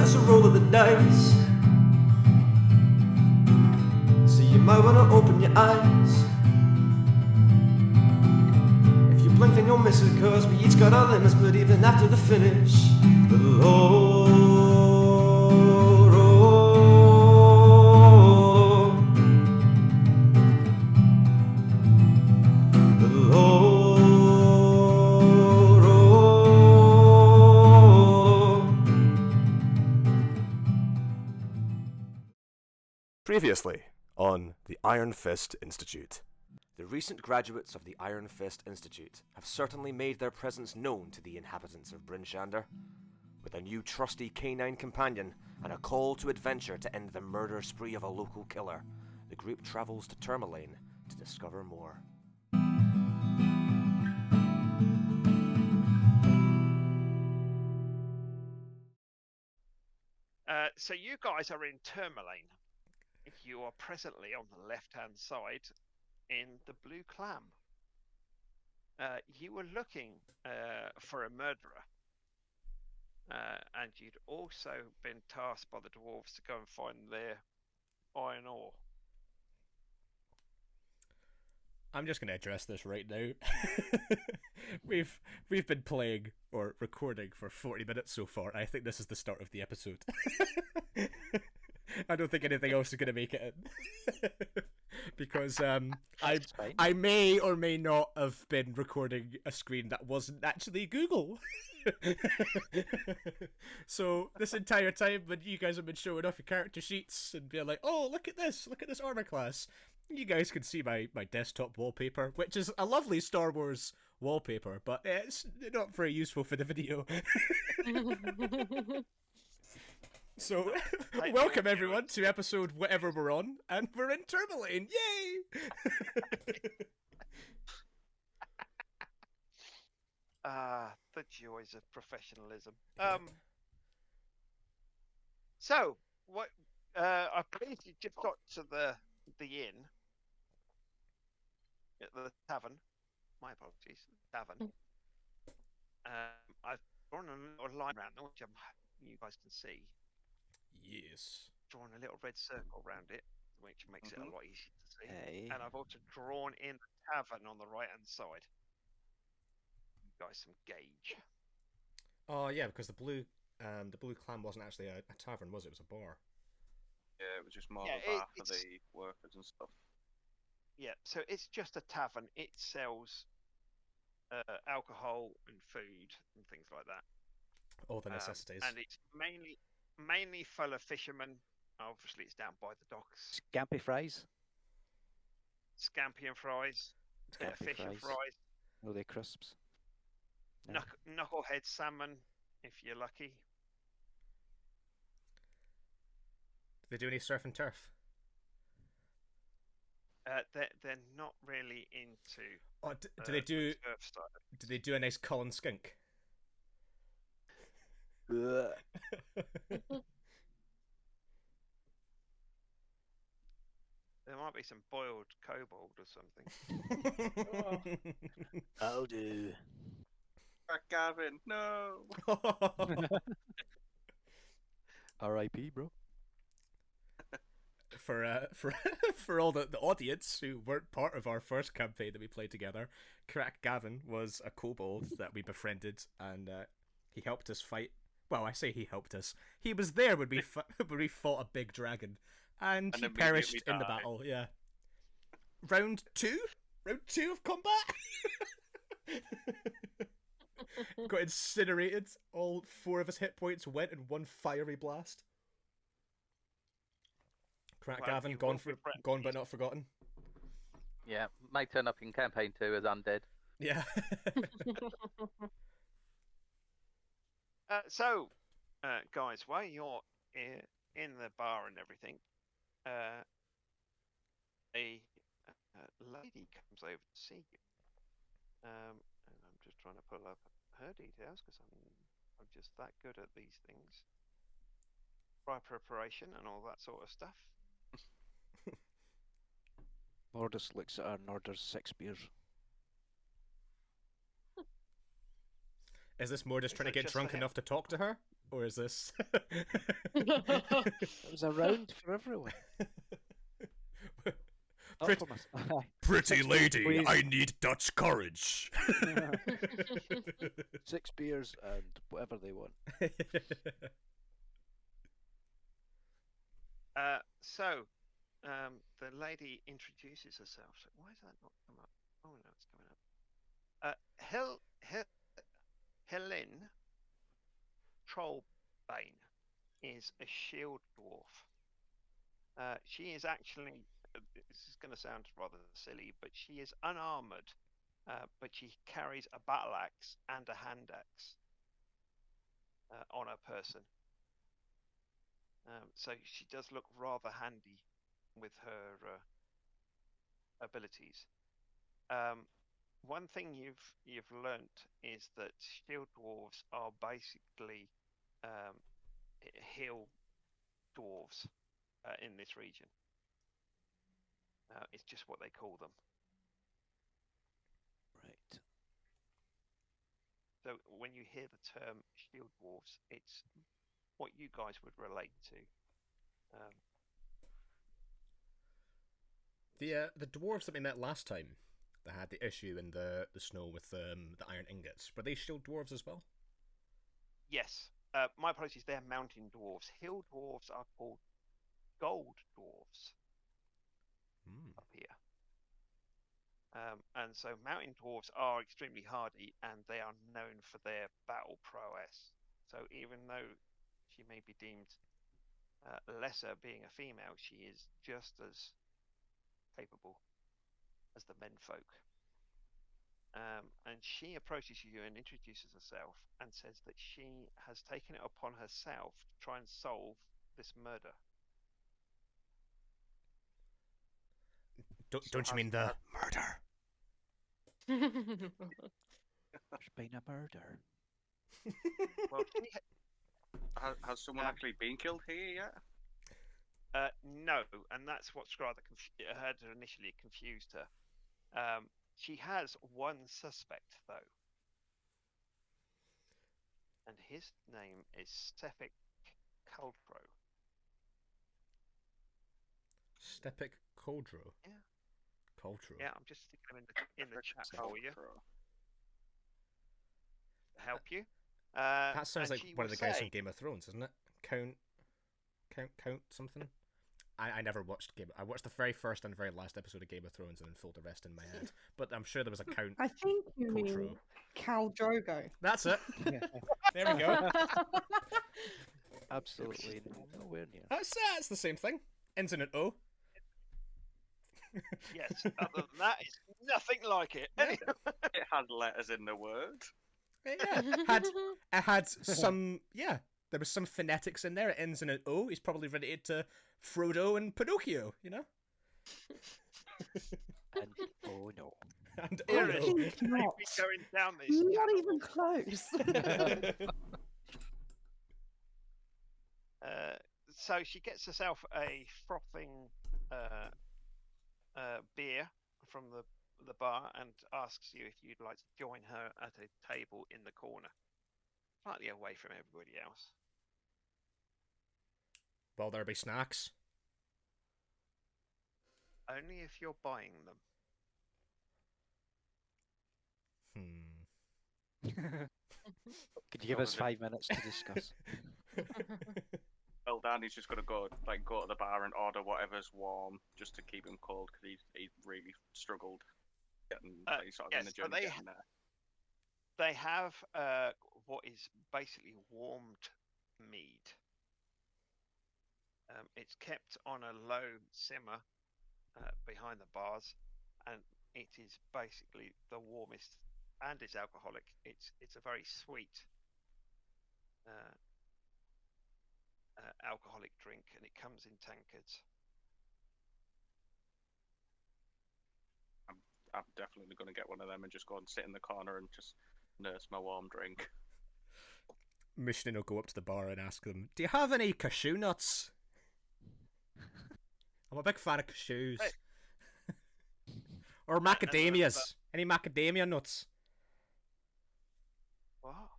just a roll of the dice. So you might wanna open your eyes. If you blink then you'll miss it, cause we each got our limits. But even after the finish, the low roll, the low roll. Previously on the Ironfist Institute. The recent graduates of the Ironfist Institute have certainly made their presence known to the inhabitants of Brinshander. With a new trusty canine companion and a call to adventure to end the murder spree of a local killer, the group travels to Tourmaline to discover more. So you guys are in Tourmaline. You are presently on the left-hand side in the Blue Clam. You were looking for a murderer, and you'd also been tasked by the dwarves to go and find their iron ore. I'm just going to address this right now. We've been playing or recording for 40 minutes so far. I think this is the start of the episode. I don't think anything else is going to make it in. Because I may or may not have been recording a screen that wasn't actually Google. So this entire time when you guys have been showing off your character sheets and being like, oh, look at this armor class, you guys can see my desktop wallpaper, which is a lovely Star Wars wallpaper, but it's not very useful for the video. So, welcome everyone to episode whatever we're on, and we're in Tourmaline, yay! The joys of professionalism. So, what? I believe you just got to the inn, at the tavern. My apologies, tavern. I've drawn a little line around there, which you guys can see. Yes. Drawn a little red circle around it, which makes it a lot easier to see. Hey. And I've also drawn in the tavern on the right-hand side. You guys some gauge. Oh yeah, because the blue clam wasn't actually a tavern, was it? It was a bar. Yeah, it was just more Yeah, of a bar for the workers and stuff. Yeah, so it's just a tavern. It sells alcohol and food and things like that. All the necessities. And it's mainly full of fishermen. Obviously, it's down by the docks. Scampi fries. Scampi and fries. Scampi Fish and fries. fries. Oh, they crisps. No. Knucklehead salmon, if you're lucky. Do they do any surf and turf? They're not really into. Oh, do they do? Surf style. Do they do a nice Colin skink? There might be some boiled kobold or something. I'll do. Gavin, no! R.I.P. bro. For all the audience who weren't part of our first campaign that we played together, Crack Gavin was a kobold that we befriended, and he helped us fight. Well, I say he helped us. He was there when we when we fought a big dragon, and he perished in the battle. Yeah. Round two of combat. Got incinerated. All 4 of his hit points went in one fiery blast. Crack Gavin, gone but not forgotten. Yeah, may turn up in campaign 2 as undead. Yeah. So, guys, while you're in the bar and everything, a lady comes over to see you. And I'm just trying to pull up her details because I'm just that good at these things. Prior preparation and all that sort of stuff. Mordus looks at her and orders 6 beers. Is this Mordus trying to get just drunk for him? enough to talk to her? Or is this? It was around for everyone. Not Pret- for myself. Pretty 6 lady, beers, I need Dutch courage. 6 beers and whatever they want. So, the lady introduces herself. So why is that not come up? Oh no, it's coming up. Helen Trollbane is a shield dwarf. She is actually. This is going to sound rather silly, but she is unarmored. But she carries a battle axe and a hand axe on her person. So she does look rather handy with her abilities. One thing you've learnt is that shield dwarves are basically hill dwarves in this region. It's just what they call them. Right. So when you hear the term shield dwarves, it's what you guys would relate to. The dwarves that we met last time that had the issue in the snow with the iron ingots, were they shield dwarves as well? Yes. My apologies, they're mountain dwarves. Hill dwarves are called gold dwarves up here. And so mountain dwarves are extremely hardy and they are known for their battle prowess. So even though she may be deemed lesser being a female, she is just as capable as the menfolk. And she approaches you and introduces herself and says that she has taken it upon herself to try and solve this murder. Don't you mean the murder? There's been a murder. Well, Has someone actually been killed here yet? no, and that's what's rather had initially confused her. She has one suspect though, and his name is Stefik Caldro. Stepik Coldro. Yeah. Coldro. Yeah, I'm just sticking him in the chat for you. Help you. That sounds and like she one of will the guys say- from Game of Thrones, isn't it? Count something. I never watched Game. I watched the very first and very last episode of Game of Thrones and then filled the rest in my head. But I'm sure there was a Count. I think you mean Contro. Cal Drogo. That's it. There we go. Absolutely nowhere near. That's the same thing. Ends in an O. Yes. Other than that, it's nothing like it. Yeah. It had letters in the word. Yeah, it had some. Yeah, there was some phonetics in there. It ends in an O. He's probably related to Frodo and Pinocchio. You know. And oh no. And I Here it is. think We've been not. going down this. Not channel. even close. So she gets herself a frothing beer from the bar and asks you if you'd like to join her at a table in the corner, slightly away from everybody else. Will there be snacks? Only if you're buying them. Could you give us 5 minutes to discuss? Well, Danny's just got to go to the bar and order whatever's warm just to keep him cold because he really struggled getting sort of in the yes, but journey getting there. They have what is basically warmed mead. It's kept on a low simmer behind the bars, and it is basically the warmest, and it's alcoholic. It's a very sweet alcoholic drink, and it comes in tankards. I'm definitely going to get one of them and just go and sit in the corner and just nurse my warm drink. Michelin will go up to the bar and ask them, "Do you have any cashew nuts?" I'm a big fan of cashews. Hey. Or macadamias. Any macadamia nuts? Wow.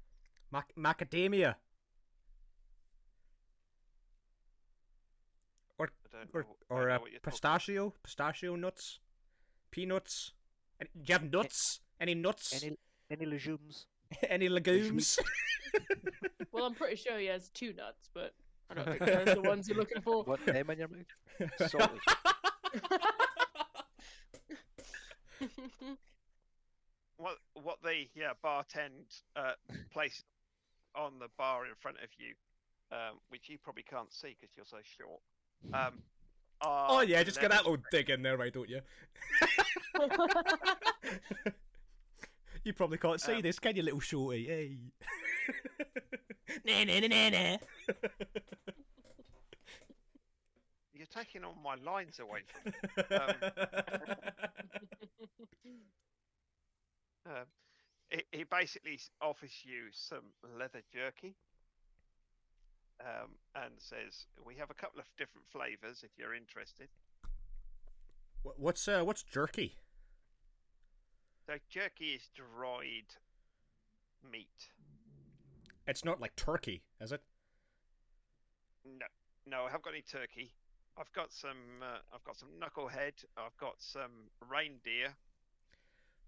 Macadamia. or know what you're talking pistachio nuts, peanuts. Do you have nuts? Any nuts? Any legumes? Any legumes? Well, I'm pretty sure he has 2 nuts, but I don't think those are the ones you're looking for. Want them in your mouth? Salty. what the bartend place on the bar in front of you, which you probably can't see because you're so short. Oh yeah, just get that leather little dig in there, why don't you? You probably can't see this, can you, little shorty? Hey. Nah, nah, nah, nah, nah. You're taking all my lines away from me. He basically offers you some leather jerky, and says, "We have a couple of different flavors if you're interested." What's jerky? So jerky is dried meat. It's not like turkey, is it? No, I haven't got any turkey. I've got some knucklehead. I've got some reindeer.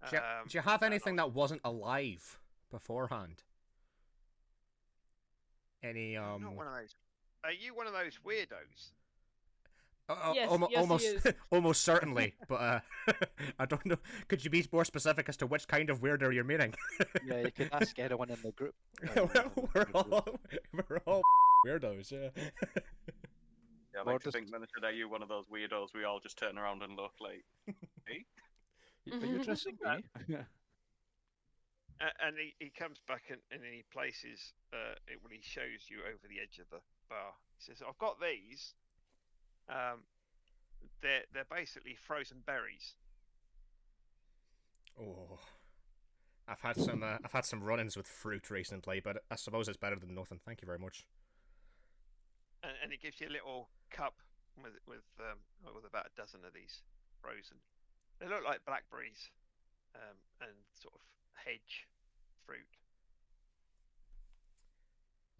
Do you have anything that wasn't alive beforehand? Any I'm not one of those. Are you one of those weirdos? Yes, yes, he almost, is. almost certainly. But I don't know. Could you be more specific as to which kind of weirdo you're meaning? Yeah, you could ask anyone in the group. We're all weirdos. Yeah. Yeah, I Or like to just- think, Minister, that you one of those weirdos we all just turn around and look like, hey? Are you addressing me? And he comes back and he places when he shows you over the edge of the bar. He says, "I've got these. They're basically frozen berries." Oh, I've had some run-ins with fruit recently, but I suppose it's better than nothing. Thank you very much. And he gives you a little cup with about a dozen of these frozen. They look like blackberries, and sort of hedge fruit.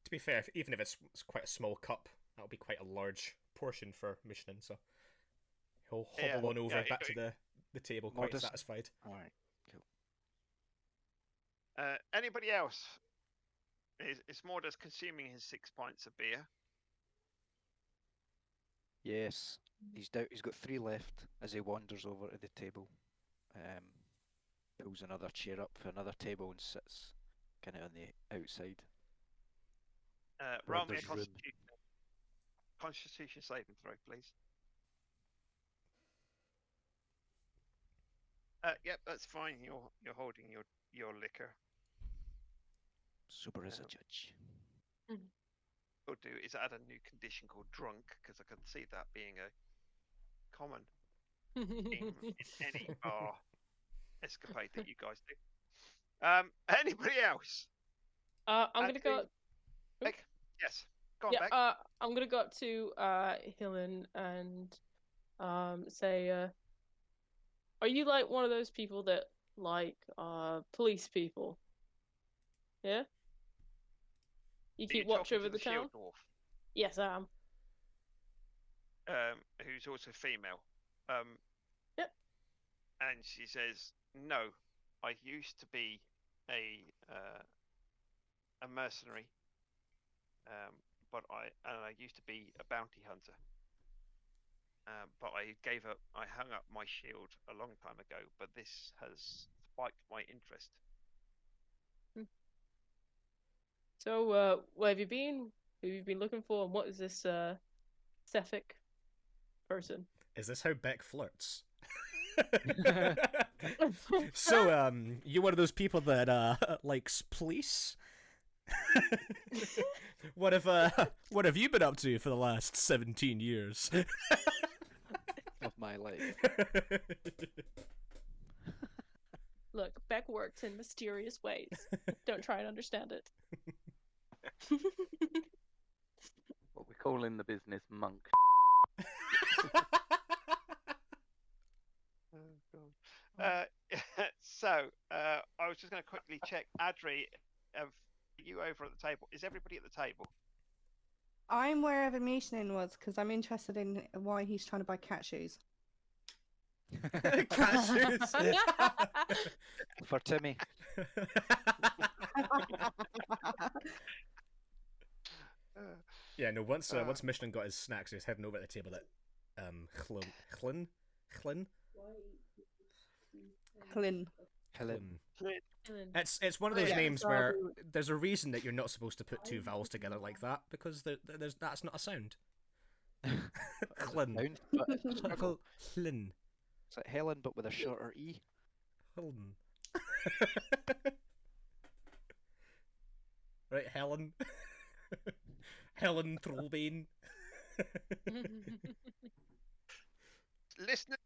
To be fair, even if it's quite a small cup, that'll be quite a large portion for Michelin. So he'll hobble on over back to the table, quite Modest. satisfied. All right, cool. Anybody else? Is Mordas consuming his 6 pints of beer? Yes, he's got 3 left as he wanders over to the table. Pulls another chair up for another table and sits kind of on the outside. Roll me a Brothers room. Constitution saving throw, please. Yep, that's fine. You're holding your liquor. Sober as a judge. We'll do is add a new condition called drunk, because I can see that being a common in any bar escapade that you guys do. Anybody else? I'm gonna go. Beck? Yes. Go on, Yeah, Beck. I'm gonna go up to Hillen and say, are you like one of those people that like police people? Yeah? You So you're keep watch talking over to the town? shield dwarf, Yes, I am. who's also female. Yep. And she says, "No, I used to be a mercenary, but I used to be a bounty hunter. But I gave up. I hung up my shield a long time ago. But this has spiked my interest." So, where have you been? Who have you been looking for? And what is this Sephic person? Is this how Beck flirts? So, you one of those people that likes police? What have you been up to for the last 17 years? Of my life. Look, Beck works in mysterious ways. Don't try and understand it. What we call in the business monk. So I was just going to quickly check. Adri, are you over at the table? Is everybody at the table? I'm wherever Michelin was because I'm interested in why he's trying to buy cat shoes. Cat shoes. For Timmy. Yeah, no. Once Michelin got his snacks, he was heading over to the table that Chlin. Flynn. Helen. It's one of those Yeah, names so where there's a reason that you're not supposed to put two vowels together like that because there's that's not a sound. Chlin. Sound, but it's struggle. Chlin. It's like Helen, but with a shorter E. Helen. Right, Helen. Helen Trollbane. Listeners,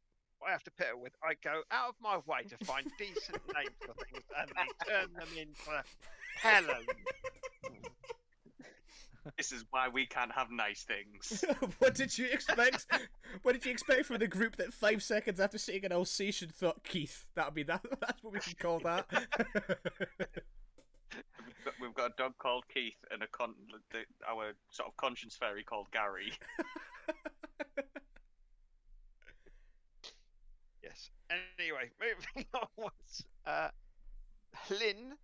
I have to put it with. I go out of my way to find decent names for things, and they turn them into Helen. This is why we can't have nice things. What did you expect? What did you expect from the group that 5 seconds after saying an Alsatian thought Keith? That'd be that. That's what we can call that. We've got a dog called Keith and our sort of conscience fairy called Gary. Yes. Anyway, moving onwards. Lynn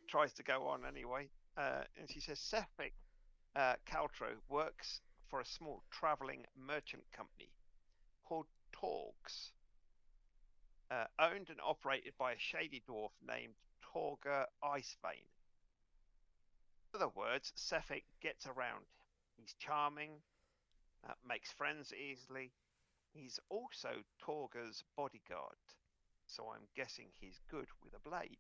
tries to go on anyway, and she says Sefik Caltro works for a small travelling merchant company called Torgs, owned and operated by a shady dwarf named Torga Icevein. In other words, Sefik gets around. He's charming, makes friends easily. He's also Torga's bodyguard, so I'm guessing he's good with a blade.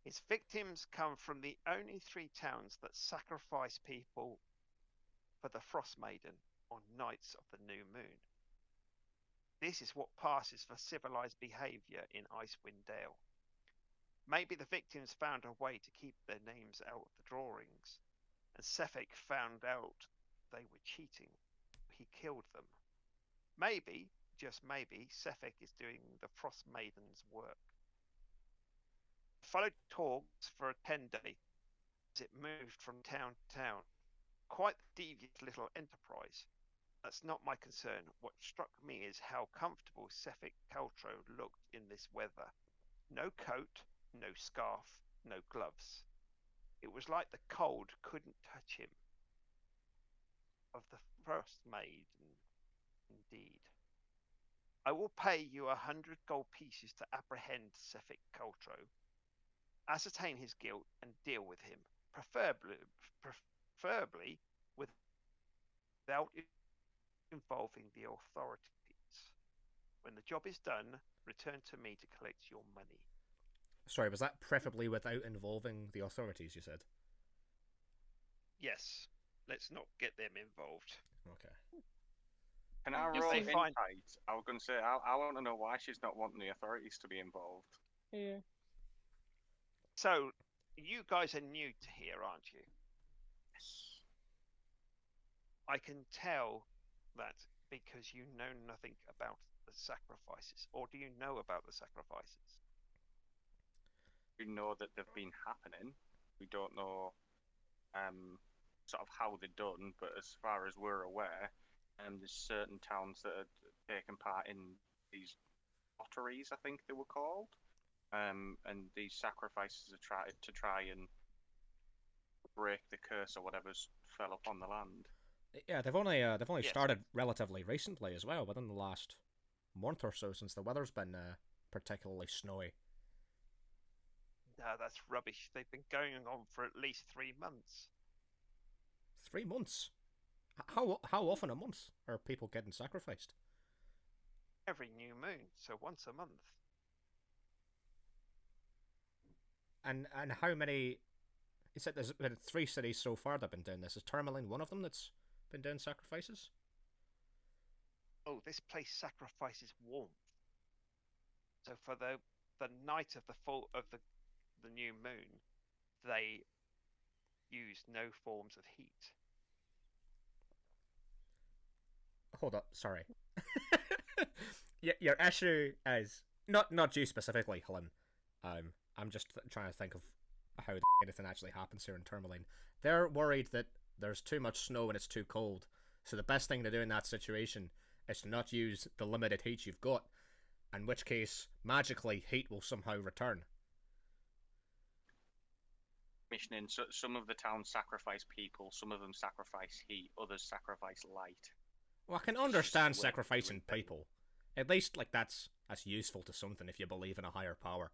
His victims come from the only 3 towns that sacrifice people for the Frost Maiden on nights of the new moon. This is what passes for civilized behavior in Icewind Dale. Maybe the victims found a way to keep their names out of the drawings, and Sefik found out they were cheating. He killed them. Maybe, just maybe, Sefik is doing the Frost Maiden's work. Followed Torgs for a 10-day as it moved from town to town. Quite the devious little enterprise. That's not my concern. What struck me is how comfortable Sefik Caltro looked in this weather. No coat, no scarf, no gloves. It was like the cold couldn't touch him. Of the Frost Maiden, indeed. I will pay you 100 gold pieces to apprehend Sefik Caltro, ascertain his guilt, and deal with him, preferably without involving the authorities. When the job is done, return to me to collect your money. Sorry, was that preferably without involving the authorities, you said? Yes, let's not get them involved. Okay. Can I If roll they insight? find- I was going to say, I want to know why she's not wanting the authorities to be involved. Yeah. So, you guys are new to here, aren't you? Yes. I can tell that because you know nothing about the sacrifices. Or do you know about the sacrifices? We know that they've been happening. We don't know sort of how they're done, but as far as we're aware, there's certain towns that are taking part in these lotteries, I think they were called. And these sacrifices are to try and break the curse or whatever's fell upon the land. Yeah, they've only Yes. started relatively recently as well, within the last month or so, since the weather's been particularly snowy. No, that's rubbish. They've been going on for at least 3 months. 3 months. How often a month are people getting sacrificed? Every new moon, so once a month. And how many? You said there's been 3 cities so far that've been doing this. Is Tourmaline one of them that's been doing sacrifices? Oh, this place sacrifices warmth. So for the night of the new moon, they use no forms of heat. Hold up, sorry. Your issue is not you specifically, Helen. I'm just trying to think of how anything actually happens here in Tourmaline. They're worried that there's too much snow and it's too cold. So the best thing to do in that situation is to not use the limited heat you've got, in which case, magically, heat will somehow return. Commissioning, so some of the towns sacrifice people, some of them sacrifice heat, others sacrifice light. Well, I can It's just understand the way of sacrificing doing things. people. At least, like, that's useful to something if you believe in a higher power.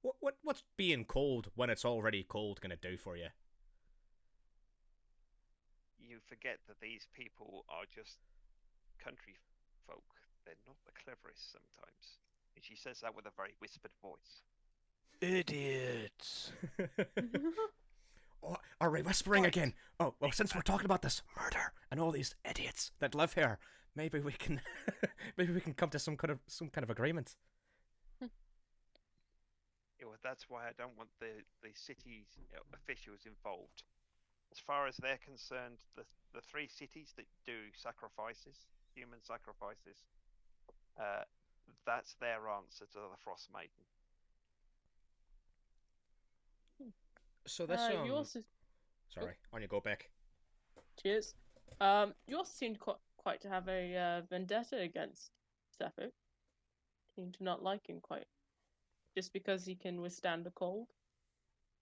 What's being cold when it's already cold gonna do for you? You forget that these people are just country folk. They're not the cleverest sometimes. And she says that with a very whispered voice. Idiots. Oh, are we whispering again? Oh, well, since we're talking about this murder and all these idiots that live here, maybe we can, maybe we can come to some kind of agreement. Yeah, well, that's why I don't want the city's officials involved. As far as they're concerned, the three cities that do sacrifices, human sacrifices, that's their answer to the Frost Maiden. So this You also sorry, on you go, Beck. cheers. You also seem quite to have a vendetta against Sephic. Seem to not like him quite, just because he can withstand the cold.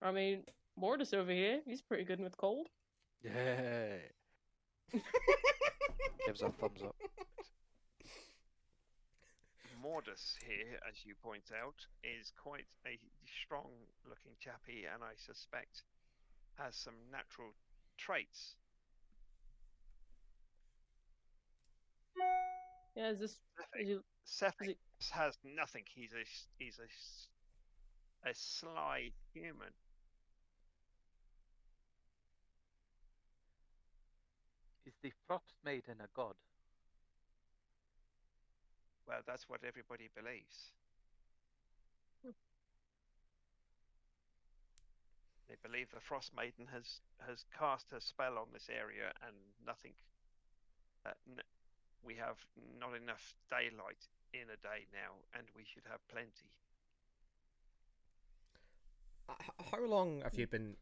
I mean, Mortis over here, he's pretty good with cold. Yeah. Gives a thumbs up. Mordus here, as you point out, is quite a strong-looking chappie, and I suspect has some natural traits. Yeah, is this? Sephic has nothing. He's a sly human. Is the Frost Maiden a god? Well, that's what everybody believes. They believe the Frost Maiden has cast her spell on this area, and nothing. We have not enough daylight in a day now, and we should have plenty. How long have you been?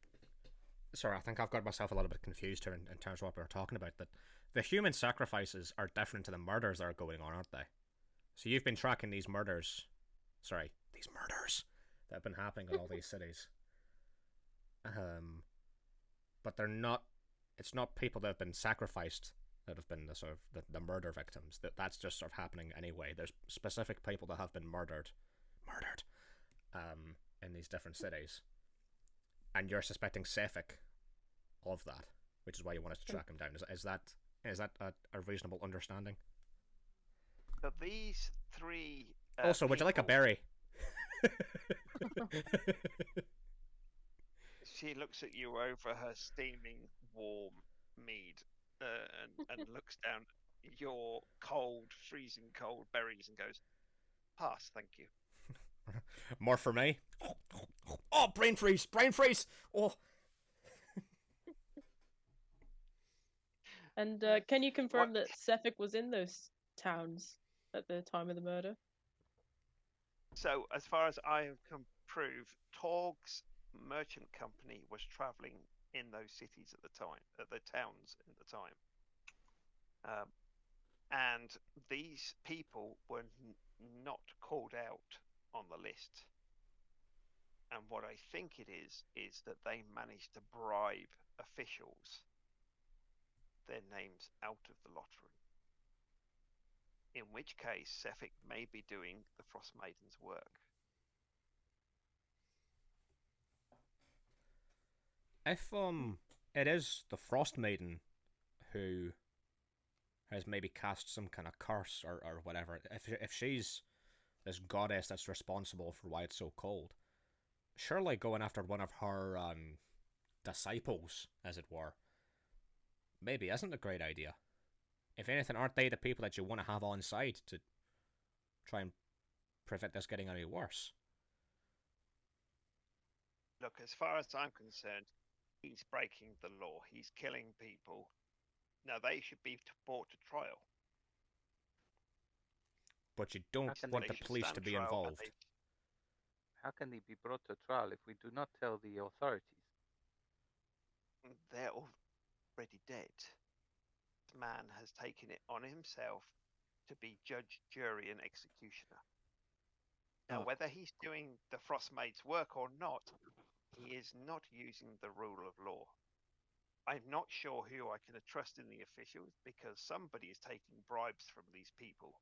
Sorry, I think I've got myself a little bit confused here in terms of what we were talking about. That the human sacrifices are different to the murders that are going on, aren't they? So you've been tracking these murders. Sorry, these murders that have been happening in all these cities. But they're not. It's not people that have been sacrificed that have been the sort of the murder victims. That's just sort of happening anyway. There's specific people that have been murdered, in these different cities, and you're suspecting Sephic of that, which is why you want us to track him down. Is that a reasonable understanding? So these three. Also, would you like a berry? She looks at you over her steaming, warm mead, and looks down your cold, freezing cold berries and goes, "Pass, thank you." More for me. Oh, brain freeze! Brain freeze! Oh. And can you confirm that Sephic was in those towns at the time of the murder? So, as far as I can prove, Torg's merchant company was travelling in those cities at the time, at the towns at the time. And these people were not called out on the list. And what I think it is that they managed to bribe officials their names out of the lottery. In which case, Sephic may be doing the Frost Maiden's work. If it is the Frost Maiden who has maybe cast some kind of curse or whatever, if she's this goddess that's responsible for why it's so cold, surely going after one of her disciples, as it were, maybe isn't a great idea. If anything, aren't they the people that you want to have on side to try and prevent this getting any worse? Look, as far as I'm concerned, he's breaking the law. He's killing people. Now, they should be brought to trial. But you don't want the police to be involved. How can they be brought to trial if we do not tell the authorities? They're already dead. This man has taken it on himself to be judge, jury, and executioner. Now, Oh. whether he's doing the Frostmaid's work or not, he is not using the rule of law. I'm not sure who I can trust in the officials because somebody is taking bribes from these people.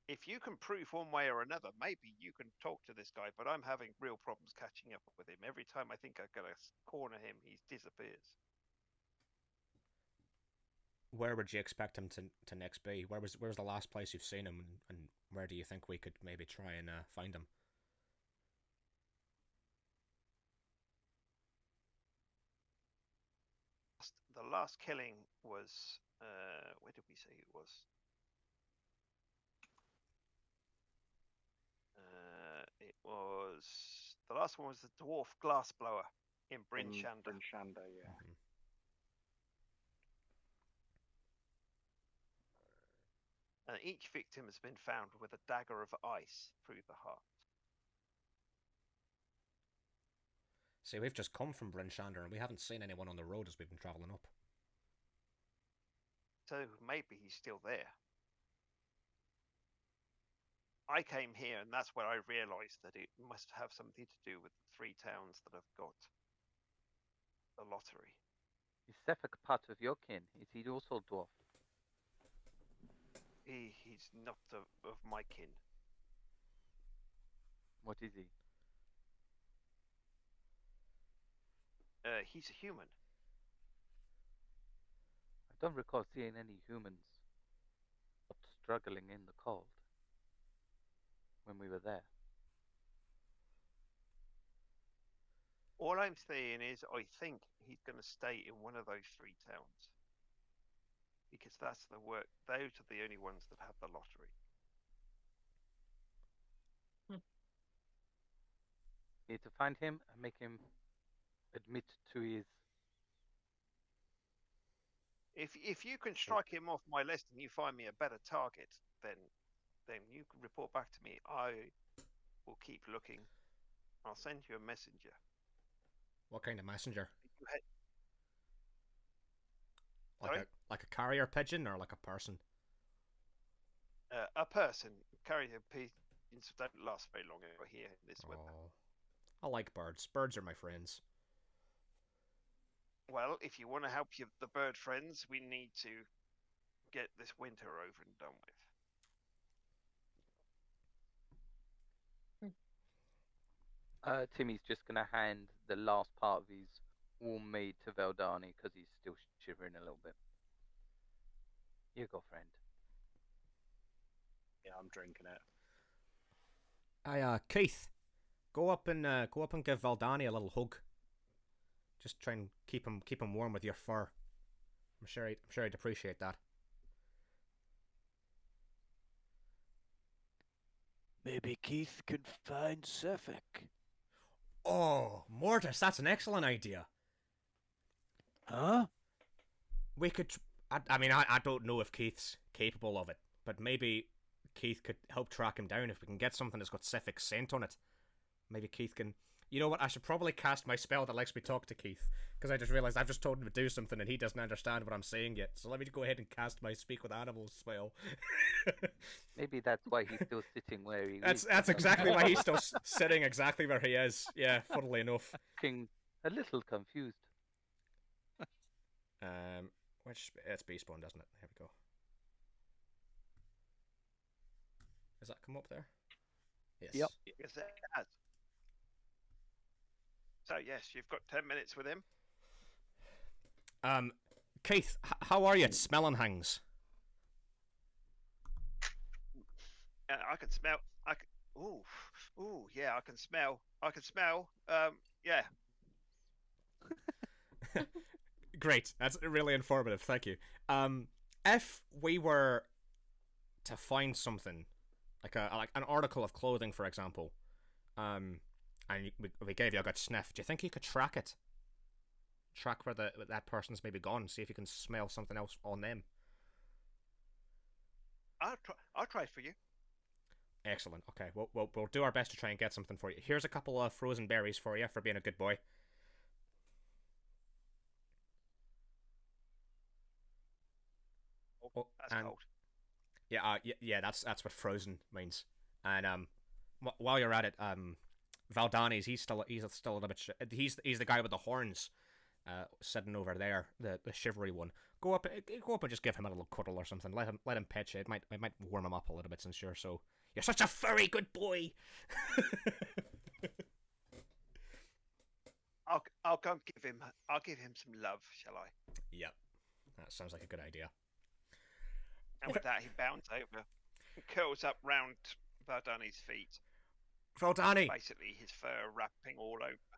If you can prove one way or another, maybe you can talk to this guy, but I'm having real problems catching up with him. Every time I think I'm going to corner him, he disappears. Where would you expect him to next be? Where's the last place you've seen him, and where do you think we could maybe try and find him? The last killing was where did we say it was? It was the last one was the dwarf glassblower in Bryn Shander. Bryn Shander, yeah. Mhm. And each victim has been found with a dagger of ice through the heart. See, we've just come from Bryn Shander and we haven't seen anyone on the road as we've been travelling up. So maybe he's still there. I came here and that's where I realised that it must have something to do with the 3 towns that have got the lottery. Is Sefik part of your kin? Is he also dwarf? He's not of my kin. What is he? He's a human. I don't recall seeing any humans struggling in the cold when we were there. All I'm saying is I think he's going to stay in one of those 3 towns. Because that's the work. Those are the only ones that have the lottery. Need to find him and make him admit to his... If you can strike him off my list and you find me a better target, then you can report back to me. I will keep looking. I'll send you a messenger. What kind of messenger? You head, Like a carrier pigeon or like a person? a person. Carrier pigeons don't last very long over here in this weather. I like birds. Birds are my friends. Well, if you want to help the bird friends, we need to get this winter over and done with. Timmy's just going to hand the last part of his warm mead to Veldani because he's still shivering a little bit. Here you go, friend. Yeah, I'm drinking it. Keith, go up and give Valdani a little hug. Just try and keep him warm with your fur. I'm sure he'd appreciate that. Maybe Keith could find Sefik. Oh, Mortis, that's an excellent idea. Huh? We could. I don't know if Keith's capable of it, but maybe Keith could help track him down if we can get something that's got Sefik's scent on it. Maybe Keith can. You know what? I should probably cast my spell that lets me talk to Keith, because I just realised I've just told him to do something and he doesn't understand what I'm saying yet. So let me go ahead and cast my Speak with Animals spell. Maybe that's why he's still sitting where he is. That's exactly why he's still sitting exactly where he is. Yeah, funnily enough. Looking a little confused. It's Beastborn, doesn't it? Here we go. Does that come up there? Yes. Yep. Yes, it has. So yes, you've got 10 minutes with him. Keith, how are you at Smelling-Hangs? I can smell. Ooh, yeah, I can smell. Yeah. Great, that's really informative. Thank you. If we were to find something like an article of clothing, for example, and we gave you a good sniff, do you think you could track it? Track where that person's maybe gone. See if you can smell something else on them. I'll try for you. Excellent. Okay, we'll do our best to try and get something for you. Here's a couple of frozen berries for you for being a good boy. Oh, That's and cold. yeah, yeah, that's what frozen means. And while you're at it, Valdani's he's still a little bit. He's the guy with the horns, sitting over there, the shivery one. Go up and just give him a little cuddle or something. Let him pet you. It might warm him up a little bit since you're such a furry good boy. I'll go and give him. I'll give him some love, shall I? Yep, that sounds like a good idea. And with that, he bounds over and curls up round Valdani's feet. Valdani, Basically, his fur wrapping all over.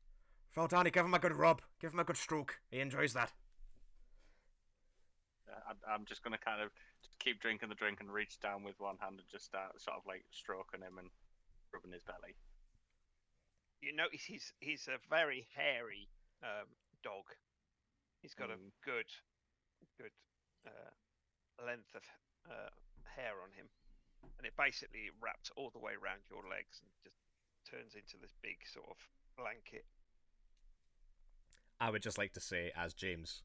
Valdani, give him a good rub. Give him a good stroke. He enjoys that. I'm just going to kind of just keep drinking the drink and reach down with one hand and just start sort of like stroking him and rubbing his belly. You notice he's a very hairy dog. He's got a good length of hair on him, and it basically wraps all the way around your legs and just turns into this big sort of blanket. I would just like to say, as James,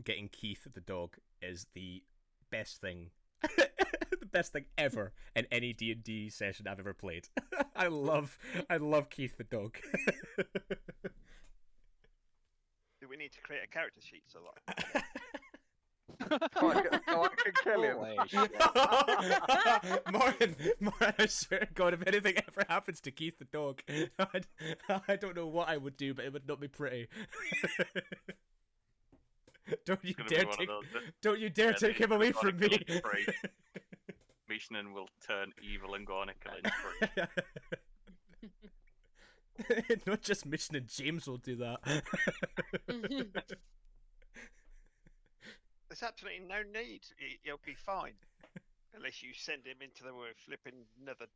getting Keith the dog is the best thing, the best thing ever in any D&D session I've ever played. I love Keith the dog. Do we need to create a character sheet so like? So I can kill him. Martin, I swear to God, if anything ever happens to Keith the dog, I don't know what I would do, but it would not be pretty. Don't you dare take him away from me. Mishnan will turn evil and go on a killing spree. Not just Mission and James will do that. There's absolutely no need. He'll be fine. Unless you send him into the flipping another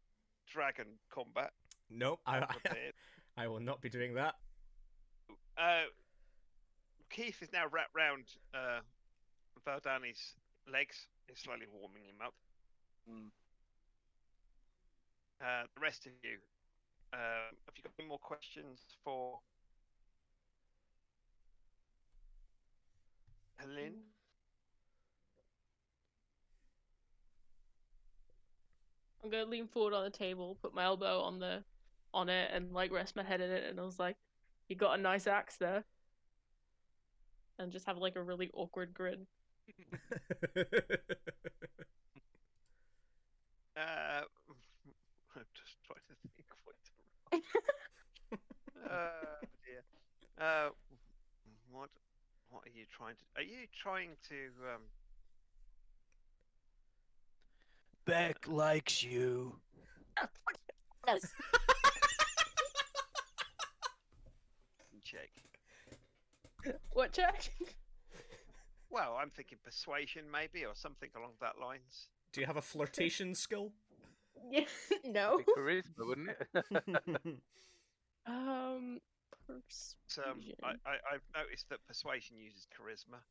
dragon combat. Nope, I will not be doing that. Keith is now wrapped round Valdani's legs. It's slowly warming him up. The rest of you, have you got any more questions for Helene? I'm gonna lean forward on the table, put my elbow on it, and like rest my head in it, and I was like, "You got a nice axe there," and just have like a really awkward grin. I'm just trying to think what to write. Dear. What are you trying to? Are you trying to? Beck likes you. Yes. Check. What check? Well, I'm thinking persuasion, maybe, or something along that lines. Do you have a flirtation skill? Yeah. No. Charisma, wouldn't it? Persuasion. I've noticed that persuasion uses charisma.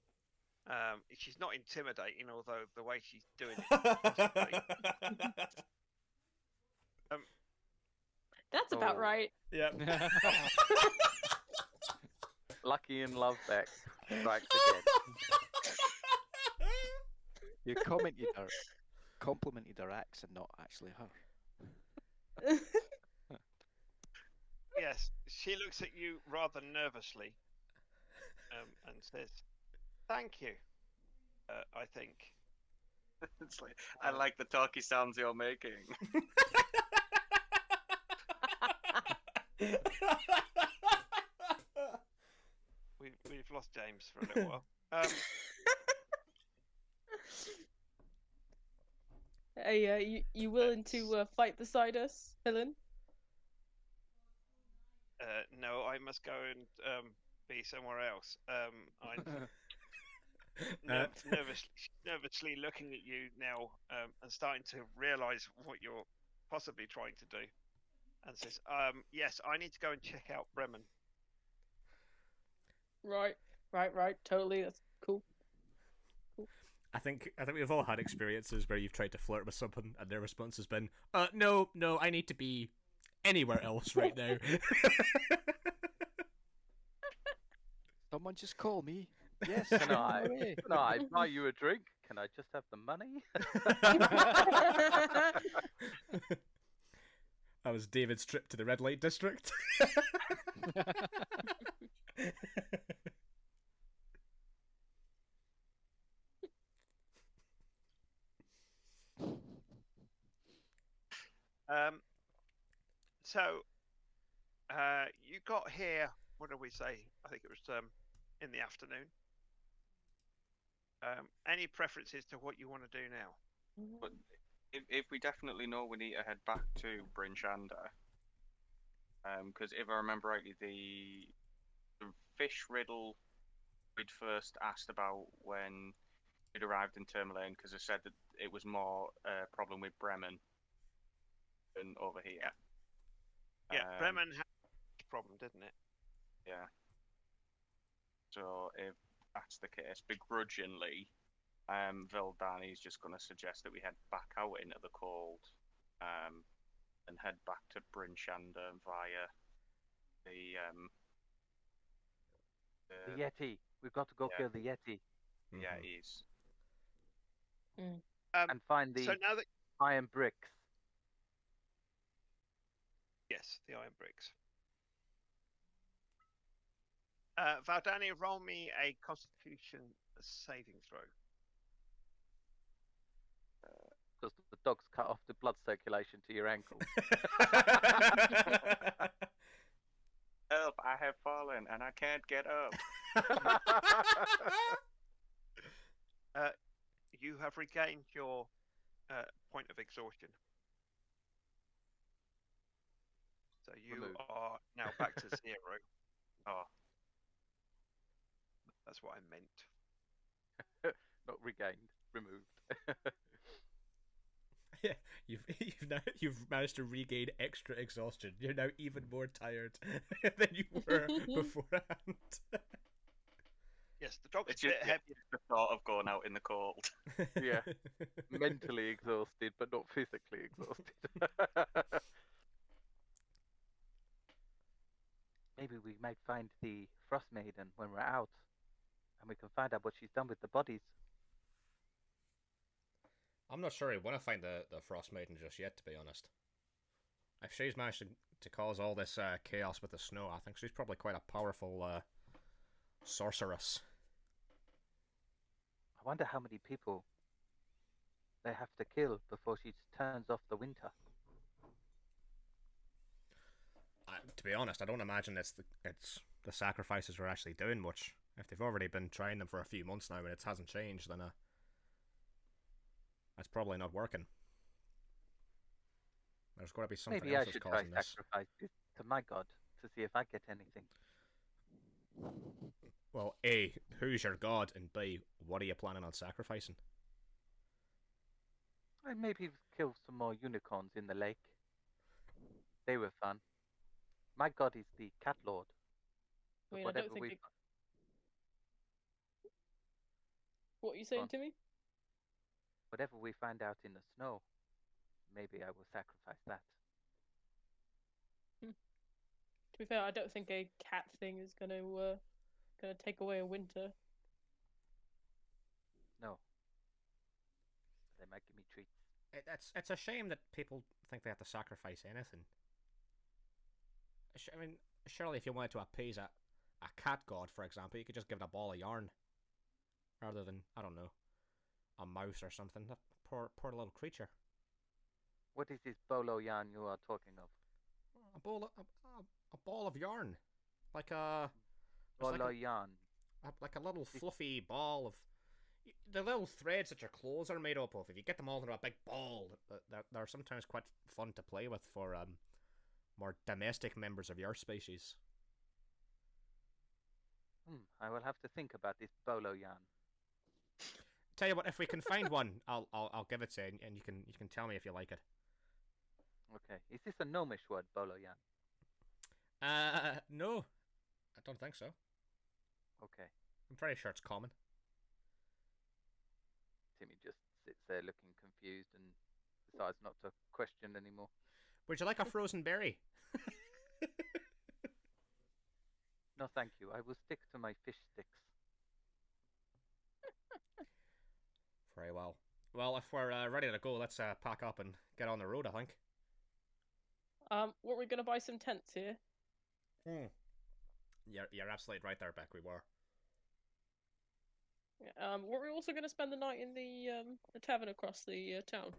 She's not intimidating, although the way she's doing it. That's about right. Yep. Lucky in love, Beck strikes again. You complimented her accent, not actually her. Yes, she looks at you rather nervously and says, "Thank you, I think." It's like, I like the talky sounds you're making. We've lost James for a little while. Hey, you willing to fight beside us, Helen? No, I must go and be somewhere else. I'm nervously looking at you now and starting to realise what you're possibly trying to do. And says, yes, I need to go and check out Bremen. Right. Totally. That's cool. I think we've all had experiences where you've tried to flirt with someone and their response has been, no, I need to be anywhere else right now. Someone just call me. Yes, Can I'm on I? my way. Can I buy you a drink? Can I just have the money? That was David's trip to the red light district. So, you got here. What did we say? I think it was in the afternoon. Any preferences to what you want to do now? But if we definitely know we need to head back to Bryn Shander, because if I remember rightly, the fish riddle we'd first asked about when it arrived in Tourmaline, because it said that it was more a problem with Bremen than over here. Yeah, Bremen had a problem, didn't it? Yeah. So if that's the case, begrudgingly, Vildani's just going to suggest that we head back out into the cold, and head back to Bryn Shander via the The Yeti. We've got to go kill the Yeti yeah, he's and find the So now that iron bricks. yes, the iron bricks. Valdani, roll me a Constitution saving throw. Because the dog's cut off the blood circulation to your ankles. Help! I have fallen and I can't get up. You have regained your point of exhaustion. So you Removed. are now back to 0. Oh, That's what I meant. Not regained, removed. Yeah, you've managed to regain extra exhaustion. You're now even more tired than you were beforehand. Yes, the dog's it's a just bit heavy. the thought of going out in the cold. Yeah. Mentally exhausted, but not physically exhausted. Maybe we might find the Frost Maiden when we're out, and we can find out what she's done with the bodies. I'm not sure I want to find the Frost Maiden just yet, to be honest. If she's managed to cause all this chaos with the snow, I think she's probably quite a powerful sorceress. I wonder how many people they have to kill before she turns off the winter. To be honest, I don't imagine it's the sacrifices we're actually doing much. If they've already been trying them for a few months now and it hasn't changed, then that's probably not working. There's got to be something Maybe else I that's should try causing this. sacrifice this to my god to see if I get anything. Well, A, who's your god? And B, what are you planning on sacrificing? I maybe kill some more unicorns in the lake. They were fun. My god is the cat lord. I mean, I don't think What are you saying to me? Whatever we find out in the snow, maybe I will sacrifice that. To be fair, I don't think a cat thing is gonna take away a winter. No. They might give me treats. It's a shame that people think they have to sacrifice anything. I mean, surely if you wanted to appease a cat god, for example, you could just give it a ball of yarn. Rather than, I don't know, a mouse or something. That poor little creature. What is this bolo yarn you are talking of? A ball of yarn. Like a... Bolo yarn. Like a little fluffy ball of... The little threads that your clothes are made up of, if you get them all into a big ball, they're sometimes quite fun to play with for more domestic members of your species. I will have to think about this bolo yarn. Tell you what, if we can find one, I'll give it to you, and you can tell me if you like it. Okay. Is this a gnomish word, bolo yarn? No. I don't think so. Okay. I'm pretty sure it's common. Timmy just sits there looking confused and decides not to question anymore. Would you like a frozen berry? No, thank you. I will stick to my fish sticks. Very well. Well, if we're ready to go, let's pack up and get on the road, I think. Were we gonna buy some tents here? You're absolutely right there, Beck. We were. Were we also gonna spend the night in the tavern across the town?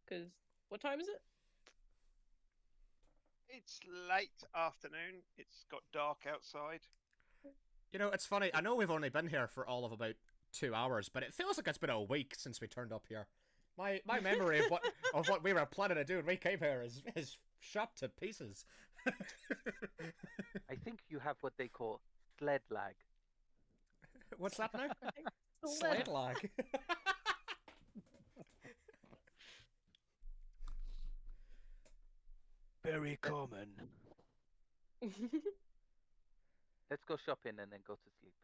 Because what time is it? It's late afternoon. It's got dark outside. You know, it's funny. I know we've only been here for all of about 2 hours, but it feels like it's been a week since we turned up here. My memory of what we were planning to do when we came here is shot to pieces. I think you have what they call sled lag. What's that now? Sled. Sled lag. Very common. Let's go shopping and then go to sleep.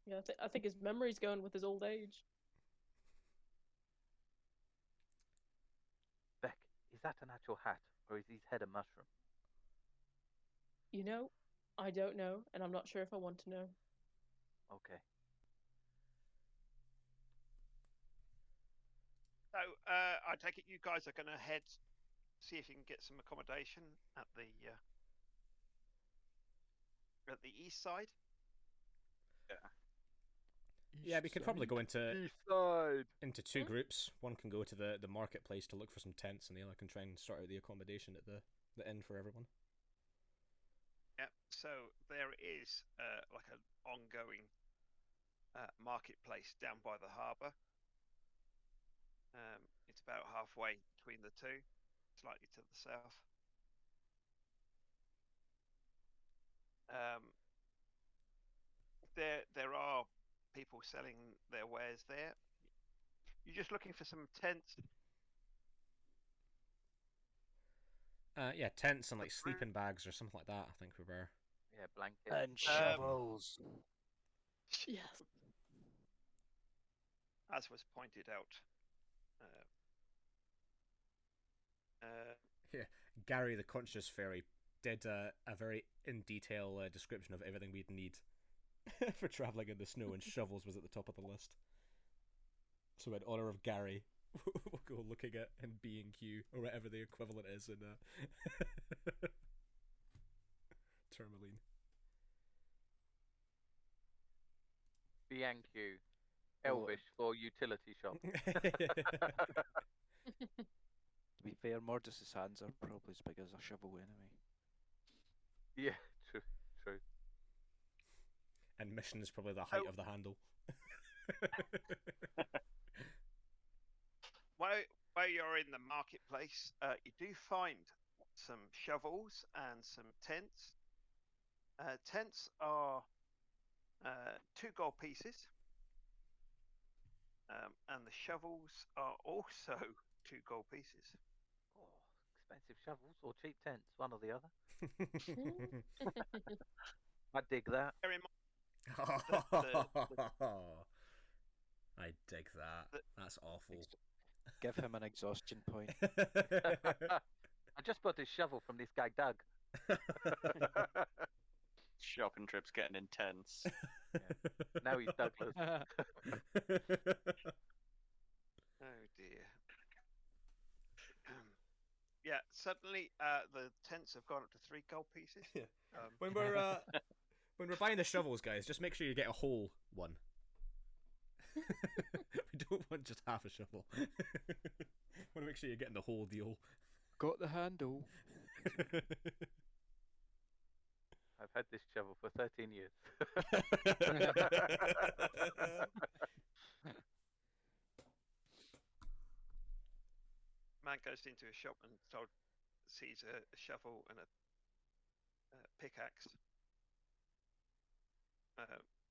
Yeah, I think his memory's going with his old age. Beck, is that an actual hat, or is his head a mushroom? You know, I don't know, and I'm not sure if I want to know. Okay. So I take it you guys are going to head, see if you can get some accommodation at the east side. Yeah, we could probably go into East side. into two groups. One can go to the marketplace to look for some tents, and the other can try and sort out the accommodation at the inn for everyone. Yeah. So there is like an ongoing marketplace down by the harbour. It's about halfway between the two, slightly to the south. There are people selling their wares there. You're just looking for some tents. Yeah, tents and like sleeping bags or something like that. I think we were. Yeah, blankets. And shovels. Yes. As was pointed out. Yeah, Gary the Conscious Fairy did a very in detail description of everything we'd need for travelling in the snow, and shovels was at the top of the list. So in honour of Gary, we'll go looking at in B&Q or whatever the equivalent is in Tourmaline. B&Q. Elvish for utility shop. To be fair, Mordus's hands are probably as big as a shovel anyway. Yeah, true, true. And mission is probably the height of the handle. While you're in the marketplace, you do find some shovels and some tents. Tents are 2 gold pieces, and the shovels are also 2 gold pieces. Oh, expensive shovels or cheap tents, one or the other. I dig that. Bear in I dig that. That's awful. Give him an exhaustion point. I just bought this shovel from this guy Doug. Shopping trips getting intense. Yeah. Now he's Douglas. Oh dear. Yeah, suddenly the tents have gone up to 3 gold pieces. Yeah. When we're buying the shovels, guys, just make sure you get a whole one. We don't want just half a shovel. Want to make sure you're getting the whole deal. Got the handle. I've had this shovel for 13 years. Man goes into a shop and sees a shovel and a pickaxe.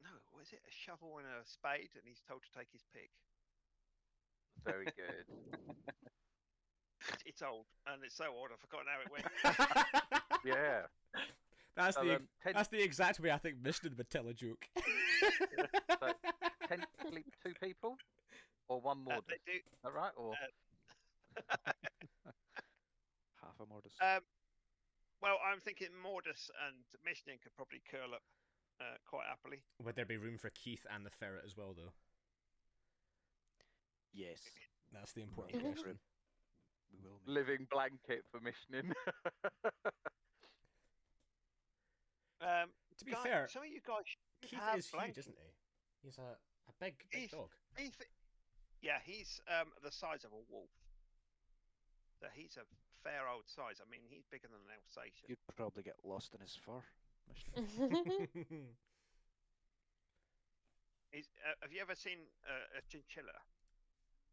No, was it a shovel and a spade? And he's told to take his pick. Very good. It's old, and it's so old I've forgotten how it went. Yeah. That's So, that's the exact way I think Mishton would tell a joke. So, 10 sleep 2 people? Or one more. They do. Is that right? Or Half a Mortis. Well, I'm thinking Mordus and Michelin could probably curl up quite happily. Would there be room for Keith and the ferret as well, though? Yes. That's the important Make question. room. We will make living blanket for missioning. To be fair, some of you guys Keith have is huge, isn't he? He's a big dog. Yeah, he's the size of a wolf. So he's a fair old size. I mean, he's bigger than an Alsatian. You'd probably get lost in his fur. Have you ever seen a chinchilla?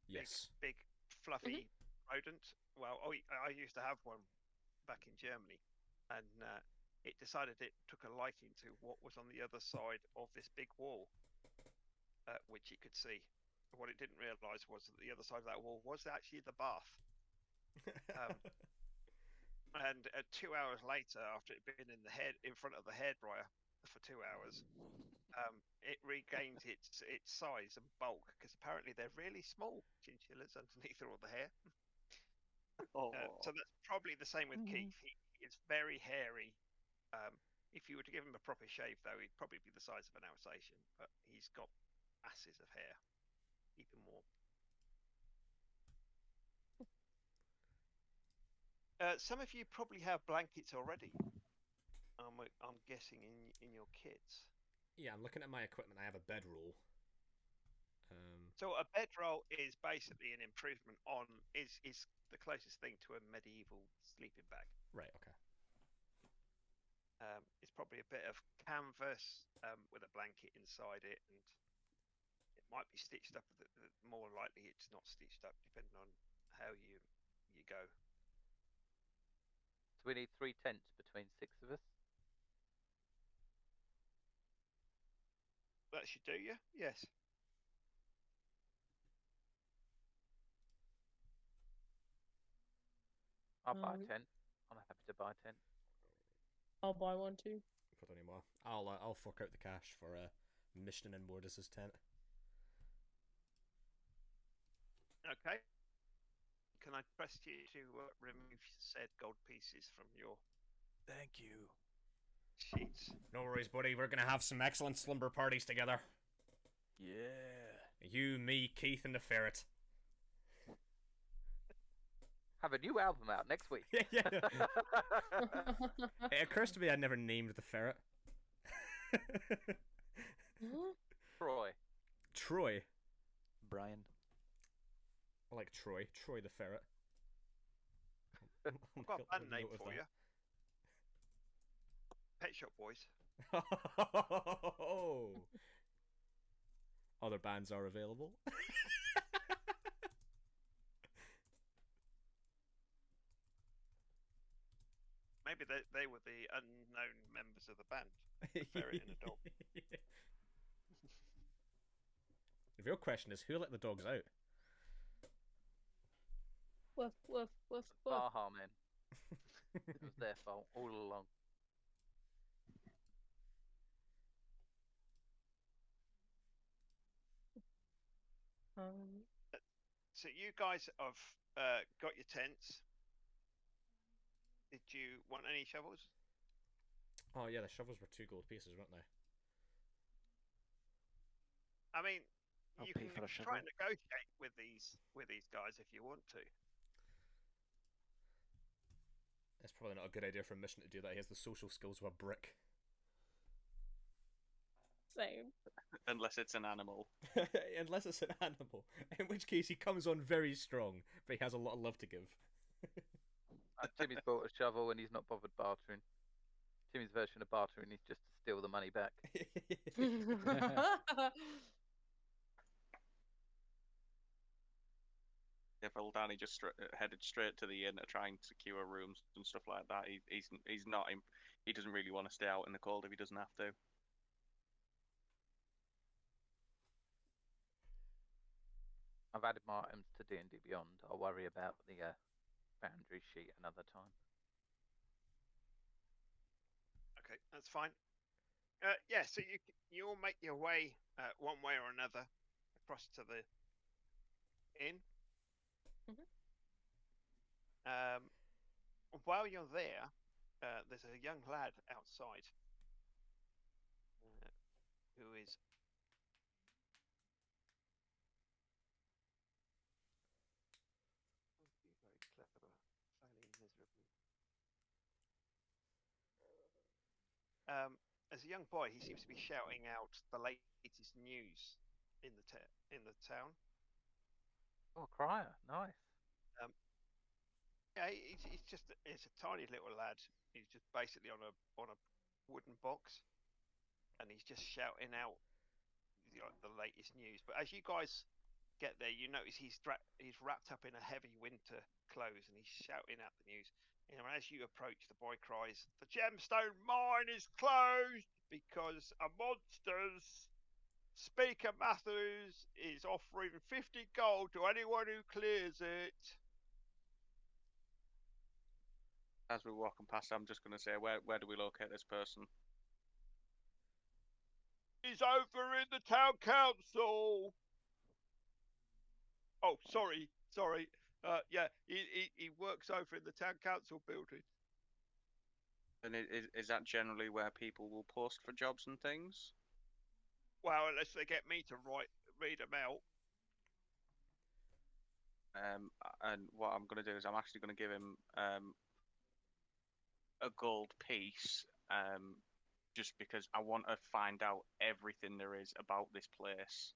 Yes. Big fluffy rodent. Well, I used to have one back in Germany, and it decided it took a liking to what was on the other side of this big wall, which it could see. What it didn't realise was that the other side of that wall was actually the bath. And 2 hours later, after it had been in front of the hairdryer for 2 hours, it regained its size and bulk, because apparently they're really small chinchillas underneath all the hair. So that's probably the same with Keith. He is very hairy. If you were to give him a proper shave, though, he'd probably be the size of an Alsatian, but he's got masses of hair. Even more. Some of you probably have blankets already. I'm guessing in your kits. Yeah, I'm looking at my equipment. I have a bedroll. So a bedroll is basically an improvement on is the closest thing to a medieval sleeping bag. Right. Okay. It's probably a bit of canvas with a blanket inside it, and it might be stitched up. More likely, it's not stitched up, depending on how you go. So we need 3 tents between 6 of us. That should do you. Yes. I'll buy a tent. I'm happy to buy a tent. I'll buy one too. Put any more? I'll fork out the cash for Michelin and Mordis's tent. Okay. Can I press you to remove said gold pieces from your Thank you. sheets? No worries, buddy. We're gonna have some excellent slumber parties together. Yeah. You, me, Keith, and the ferret. Have a new album out next week. Yeah. It occurs to me I never named the ferret. Troy. Troy. Brian. I like Troy. Troy the ferret. I've got a band name for you. Pet Shop Boys. Oh. Other bands are available. Maybe they were the unknown members of the band. A ferret and a dog. The real question is, who let the dogs out? Woof, woof, woof, woof. Baha men. It was their fault all along. So you guys have got your tents. Did you want any shovels? Oh yeah, the shovels were 2 gold pieces, weren't they? I mean, I'll you pay can for a try and shovel. negotiate with these guys if you want to. It's probably not a good idea for a mission to do that. He has the social skills of a brick. Same. Unless it's an animal. Unless it's an animal. In which case he comes on very strong, but he has a lot of love to give. Timmy's bought a shovel and he's not bothered bartering. Timmy's version of bartering is just to steal the money back. If Danny just headed straight to the inn to try and secure rooms and stuff like that, he's not. He doesn't really want to stay out in the cold if he doesn't have to. I've added my items to D&D Beyond. I'll worry about the boundary sheet another time. Okay, that's fine. Yeah, so you'll make your way one way or another across to the in. Mhm. While you're there, there's a young lad outside who is very clever, failing miserably. As a young boy, he seems to be shouting out the latest news in the town. Oh, crier, nice. Um, yeah, it's a tiny little lad. He's just basically on a wooden box, and he's just shouting out the latest news. But as you guys get there, you notice he's wrapped up in a heavy winter clothes, and he's shouting out the news. And as you approach, the boy cries, "The gemstone mine is closed because a monster's Speaker Matthews is offering 50 gold to anyone who clears it." As we're walking past, I'm just going to say, where do we locate this person? He's over in the town council. Oh, sorry. Yeah, he works over in the town council building. And is that generally where people will post for jobs and things? Well, unless they get me to read them out. And what I'm going to do is I'm actually going to give him a gold piece, just because I want to find out everything there is about this place.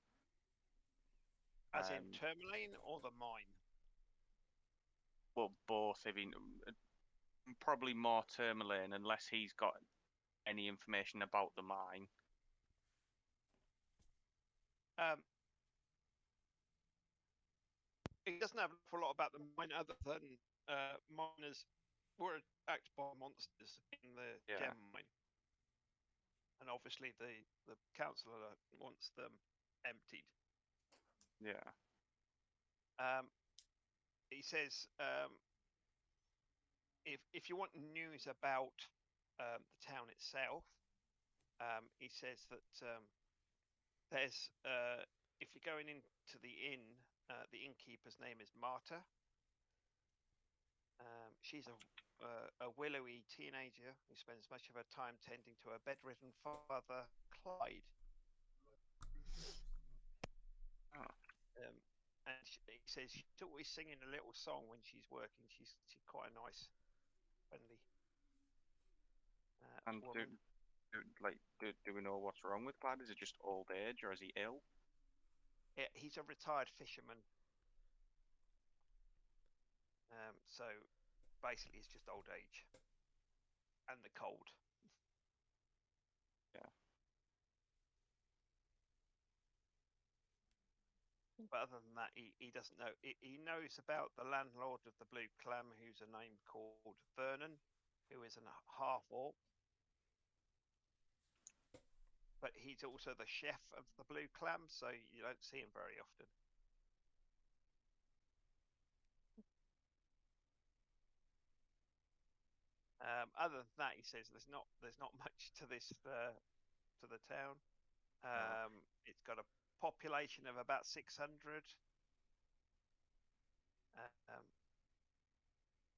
As in Tourmaline or the mine? Well, both. I mean, probably more Tourmaline, unless he's got any information about the mine. He doesn't have an awful lot about the mine other than miners were attacked by monsters in the gem mine, and obviously the councillor wants them emptied. Yeah. He says if you want news about the town itself, he says that there's if you're going into the inn, the innkeeper's name is Marta. She's a willowy teenager who spends much of her time tending to her bedridden father, Clyde. Oh. And he says she's always singing a little song when she's working. She's quite a nice, friendly And woman. do we know what's wrong with Clyde? Is it just old age, or is he ill? Yeah, he's a retired fisherman. So basically, it's just old age and the cold. Yeah. But other than that, he doesn't know. He knows about the landlord of the Blue Clam, who's a name called Vernon, who is a half orc. But he's also the chef of the Blue Clam, so you don't see him very often. Other than that, he says there's not much to this to the town. It's got a population of about 600.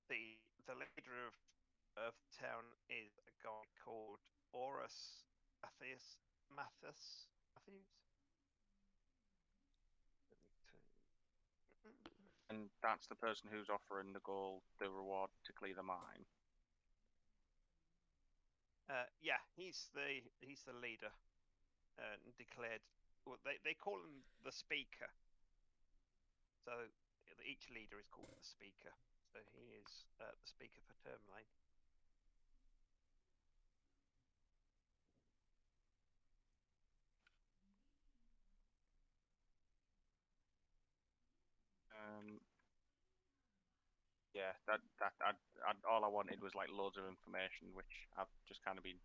The leader of the town is a guy called Orus Matthews. And that's the person who's offering the reward to clear the mine. Yeah, he's the leader, declared. Well, they call him the speaker. So each leader is called the speaker. So he is the speaker for Tourmaline. Yeah, all I wanted was like loads of information, which I've just kind of been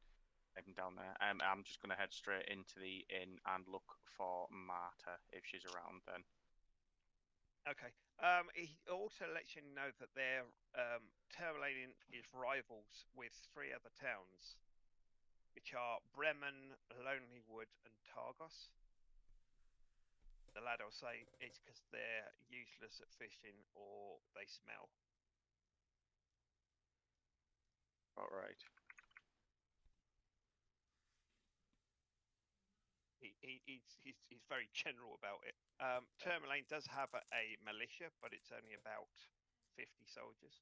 taking down there. I'm just gonna head straight into the inn and look for Marta if she's around then. Okay. He also lets you know that their Tourmaline is rivals with 3 other towns, which are Bremen, Lonelywood, and Targos. The lad will say it's because they're useless at fishing or they smell. All right. He's very general about it. Tourmaline does have a militia, but it's only about 50 soldiers.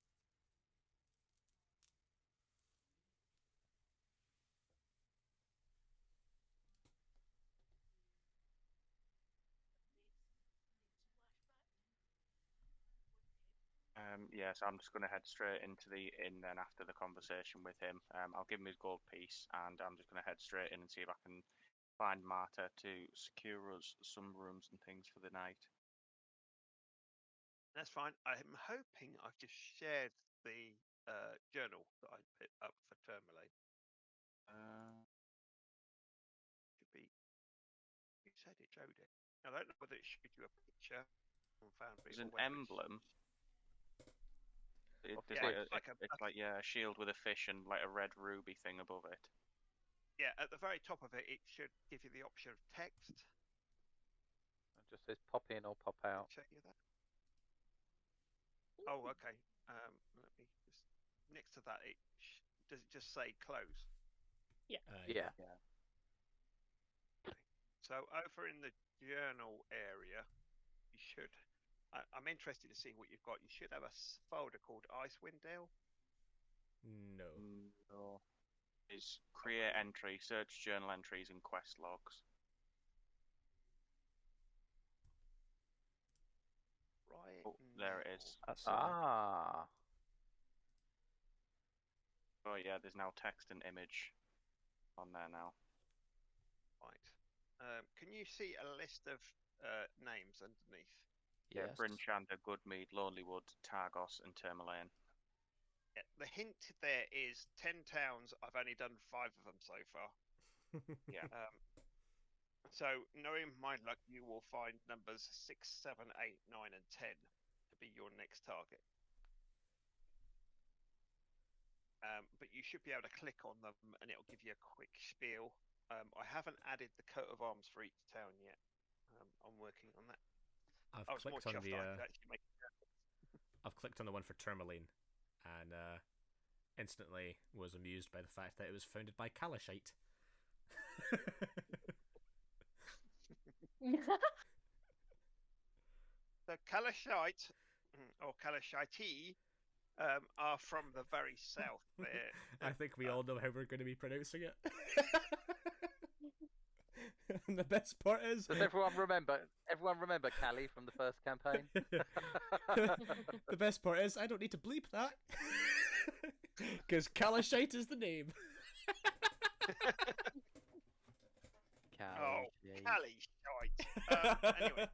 Yes, I'm just going to head straight into the inn then after the conversation with him. I'll give him his gold piece, and I'm just going to head straight in and see if I can find Marta to secure us some rooms and things for the night. That's fine. I'm hoping I've just shared the journal that I put up for Tourmaline. Should be. You said it showed it. I don't know whether it showed you a picture on Foundry. There's or an whether emblem. There's Yeah, it's like a shield with a fish and like a red ruby thing above it. Yeah, at the very top of it, it should give you the option of text. It just says pop in or pop out. Check you that. Oh, okay. Let me just next to that. Does it just say close? Yeah. Yeah. Okay. So over in the journal area, you should. I'm interested to see what you've got. You should have a folder called Icewind Dale. No. No. Is create entry, search journal entries and quest logs. Right. Oh, there it is. That's the one. Ah. Oh yeah, there's now text and image on there now. Right. Can you see a list of names underneath? Yeah, Yes. Bryn Shander, Goodmead, Lonelywood, Targos, and Tourmaline. Yeah, the hint there is 10 towns. I've only done 5 of them so far. Yeah. So, knowing my luck, you will find numbers 6, 7, 8, 9, and 10 to be your next target. But you should be able to click on them and it'll give you a quick spiel. I haven't added the coat of arms for each town yet. I'm working on that. I've I was more clicked on chuffed the. I could actually make it. I've clicked on the one for Tourmaline, and instantly was amused by the fact that it was founded by Kalashite. The Kalashite or Kalashite are from the very south. I think we all know how we're going to be pronouncing it. And the best part is, Does everyone remember? Everyone remember Callie from the first campaign? the best part is I don't need to bleep that because Kalashite is the name. Oh, Callie. Kalashite. Anyway.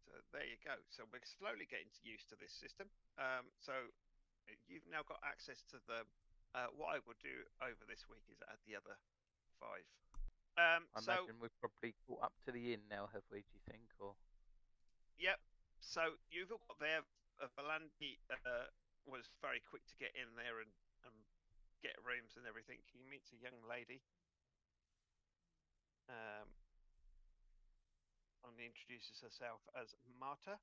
So there you go. So we're slowly getting used to this system. So you've now got access to the. What I will do over this week is add the other 5. I imagine we've probably got up to the inn now, have we? Do you think, or? Yep. So you've all got there. Valandi was very quick to get in there and get rooms and everything. He meets a young lady. And introduces herself as Marta.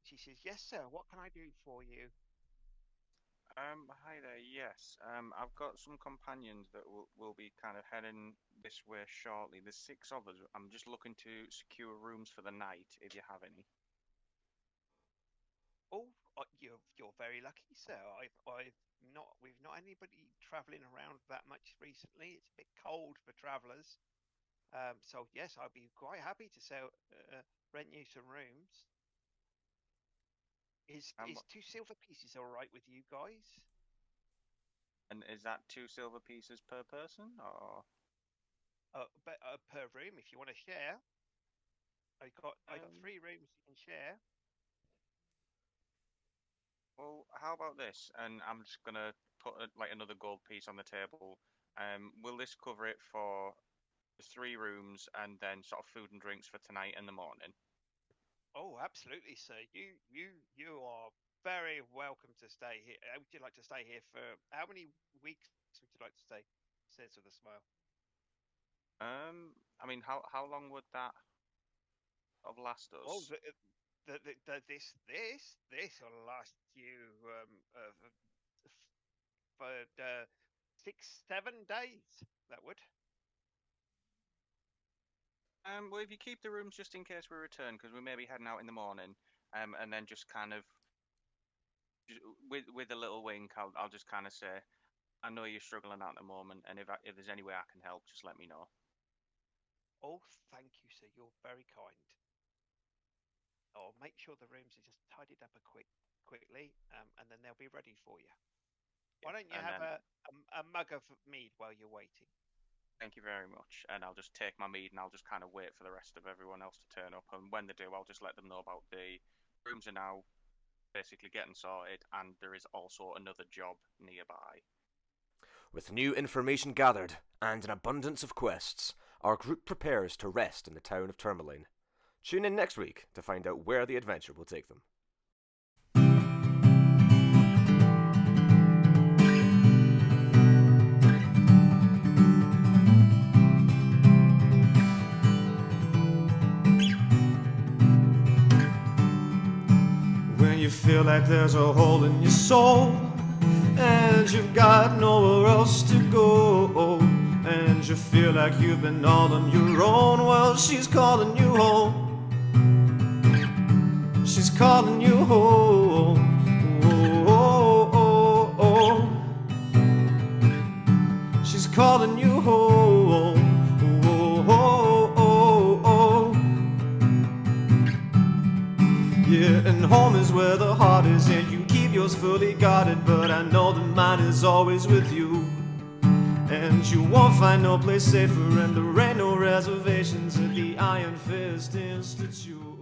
She says, "Yes, sir. What can I do for you?" Hi there. Yes. I've got some companions that will be kind of heading this way shortly. There's 6 of us. I'm just looking to secure rooms for the night, if you have any. Oh, you're very lucky, sir. We've not anybody travelling around that much recently. It's a bit cold for travellers. So yes, I'd be quite happy to rent you some rooms. Is 2 silver pieces all right with you guys? And is that 2 silver pieces per person, or? But per room, if you want to share. I got 3 rooms you can share. Well, how about this? And I'm just gonna put like another gold piece on the table. Will this cover it for the 3 rooms and then sort of food and drinks for tonight and the morning? Oh, absolutely, sir. You are very welcome to stay here. Would you like to stay here for how many weeks would you like to stay? Says with a smile. I mean, how long would that sort of last us? Oh, this will last you for 6-7 days. That would. Well, if you keep the rooms just in case we return, because we may be heading out in the morning, and then just kind of, with a little wink, I'll just kind of say, I know you're struggling at the moment, and if there's any way I can help, just let me know. Oh, thank you, sir. You're very kind. I'll make sure the rooms are just tidied up quickly, and then they'll be ready for you. Why don't you And have then, a mug of mead while you're waiting? thank you very much. And I'll just take my mead and I'll just kind of wait for the rest of everyone else to turn up. And when they do, I'll just let them know about the rooms are now basically getting sorted, and there is also another job nearby. With new information gathered and an abundance of quests, our group prepares to rest in the town of Tourmaline. Tune in next week to find out where the adventure will take them. When you feel like there's a hole in your soul and you've got nowhere else to go, and you feel like you've been all on your own, well, she's calling you home. She's calling you home. Oh, oh, oh, oh. She's calling you home. Oh, oh, oh, oh. Yeah, and home is where the heart is, and you keep yours fully guarded, but I know that mine is always with you. And you won't find no place safer, and there ain't no reservations at the Ironfist Institute.